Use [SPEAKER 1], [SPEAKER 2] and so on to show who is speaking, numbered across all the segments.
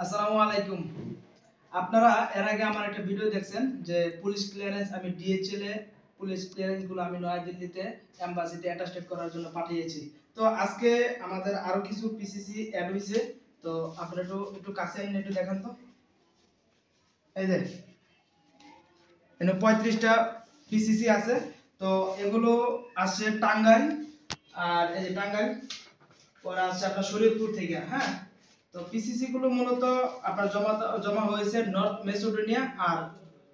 [SPEAKER 1] আসসালামু আলাইকুম। আপনারা এর আগে আমার একটা ভিডিও দেখছেন যে পুলিশ ক্লিয়ারেন্স আমি ডিএচএল এ পুলিশ ক্লিয়ারেন্স গুলো আমি নয়াদিল্লিতে এমবাসিতে অ্যাটাস্টেড করার জন্য পাঠিয়েছি। তো আজকে আমাদের আরো কিছু পিসিসি অ্যাড হইছে। তো আপনারা একটু কাছে আইন একটু দেখান তো। এই যে এখানে 35টা পিসিসি আছে। তো এগুলো আসছে টাঙ্গাইল, আর এই যে টাঙ্গাইল পরে আসছে আপনার শরীয়তপুর থেকে, হ্যাঁ। তো পিসিসি গুলো মূলত আপনার জমা হয়েছে নর্থ মেসিডোনিয়া আর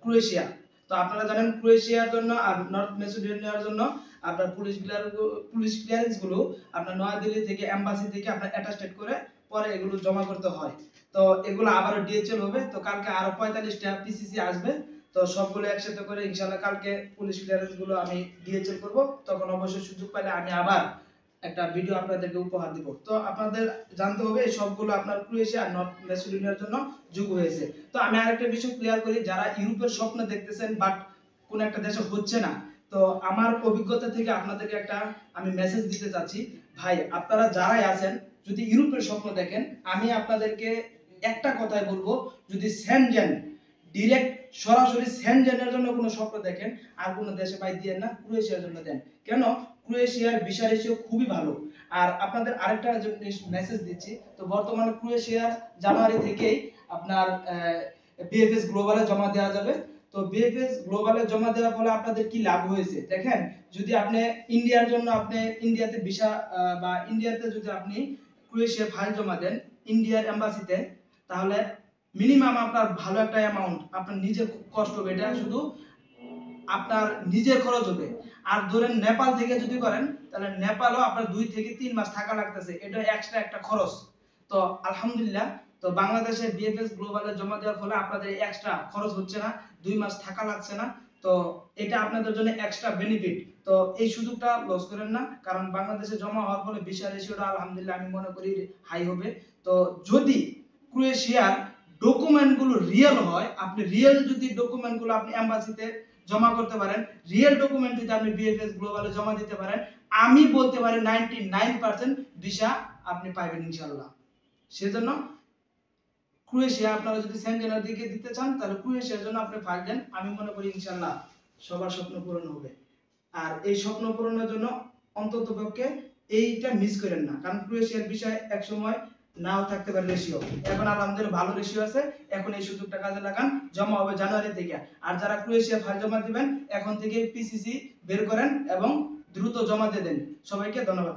[SPEAKER 1] ক্রোয়েশিয়া। তো আপনারা জানেন ক্রোয়েশিয়ার জন্য আর নর্থ মেসিডোনিয়ার জন্য আপনার পুলিশ ক্লিয়ারেন্স গুলো আপনার নয়াদিল্লি থেকে এমবাসি থেকে আপনার অ্যাটাস্টেড করে পরে এগুলো জমা করতে হয়। তো এগুলো আবারও ডিএচএল হবে। তো কালকে আরো 45টা পিসিসি আসবে। তো সবগুলো একসাথে করে ইনশাআল্লাহ কালকে পুলিশ ক্লিয়ারেন্স গুলো আমি ডিএচএল করব। তখন অবশ্যই সুযোগ পেলে আমি আবার একটা ভিডিও আপনাদেরকে উপহার দিব। তো আপনাদের জানতে হবে এই সবগুলো আপনার ক্রোয়েশিয়া আর নর্থ ম্যাসেডোনিয়ার জন্য যোগ হয়েছে। তো আমি আরেকটা বিষয় ক্লিয়ার করি, যারা ইউরোপের স্বপ্ন দেখতেছেন বাট কোন একটা দেশে হচ্ছে না, তো আমার অভিজ্ঞতা থেকে আপনাদেরকে একটা আমি মেসেজ দিতে চাচ্ছি। ভাই আপনারা যারাই আছেন যদি ইউরোপের স্বপ্ন দেখেন, আমি আপনাদেরকে একটা কথাই বলবো, যদি সেনজেন ডিরেক্ট সরাসরি সেনজেনের জন্য কোনো স্বপ্ন দেখেন আর কোনো দেশে পাই দিয়ে না, ক্রোয়েশিয়ার জন্য দেন। কেন? ক্রোয়েশিয়ার ভিসা রেশিও খুবই ভালো। আর আপনাদের আরেকটা মেসেজ দিচ্ছি, তো বর্তমানে ক্রোয়েশিয়ার জানুয়ারি থেকেই আপনার বিএফএস গ্লোবালে জমা দেওয়া যাবে। তো বিএফএস গ্লোবালে জমা দেওয়ার ফলে আপনাদের কি লাভ হয়েছে দেখেন। যদি আপনি ইন্ডিয়ার জন্য আপনি ইন্ডিয়াতে ভিসা বা ইন্ডিয়াতে যদি আপনি ক্রোয়েশিয়া ফাইল জমা দেন ইন্ডিয়ার এম্বাসিতে, তাহলে মিনিমাম আপনার ভালো একটা অ্যামাউন্ট আপনার নিজের কষ্ট হবে, এটা শুধু আপনার নিজের খরচ হবে। আর ধরেন নেপাল থেকে যদি করেন তাহলে নেপালও আপনার 2 থেকে 3 মাস থাকা লাগতেছে, এটা এক্সট্রা একটা খরচ। তো আলহামদুলিল্লাহ, তো বাংলাদেশে বিএফএস গ্লোবালে জমা দেওয়ার ফলে আপনাদের এক্সট্রা খরচ হচ্ছে না, 2 মাস থাকা লাগছে না। তো এটা আপনাদের জন্য এক্সট্রা বেনিফিট। তো এই সুযোগটা লস করেন না, কারণ বাংলাদেশে জমা হওয়ার ফলে ভিসা রেশিওটা আলহামদুলিল্লাহ আমি মনে করি হাই হবে। তো যদি ক্রোয়েশিয়ার ডকুমেন্টগুলো রিয়েল হয়, আপনি রিয়েল যদি ডকুমেন্টগুলো আপনি এমবাসিতে জমা করতে পারেন, রিয়েল ডকুমেন্ট যদি আপনি বিএফএস গ্লোবালে জমা দিতে পারেন, আমি বলতে পারি 99% ভিসা আপনি পাবেন ইনশাআল্লাহ। সেজন্য ক্রোয়েশিয়া আপনারা যদি সেনজেনের দিকে দিতে চান তাহলে ক্রোয়েশিয়ার জন্য আপনি ফাইল দেন, আমি মনে করি ইনশাআল্লাহ সবার স্বপ্ন পূরণ হবে। আর এই স্বপ্ন পূরণের জন্য অন্ততপক্ষে এইটা মিস করেন না, কারণ ক্রোয়েশিয়ার বিষয়ে এক সময় নাও থাকতে পারে রেশিও, এখন আলহামদুলিল্লাহ ভালো রেশিও আছে। এখন এই সুযোগটা কাজে লাগান, জমা হবে জানুয়ারি থেকে। আর যারা ক্রোয়েশিয়া ফাইল জমা দিবেন এখন থেকে পিসিসি বের করেন এবং দ্রুত জমা দিয়ে দেন। সবাইকে ধন্যবাদ।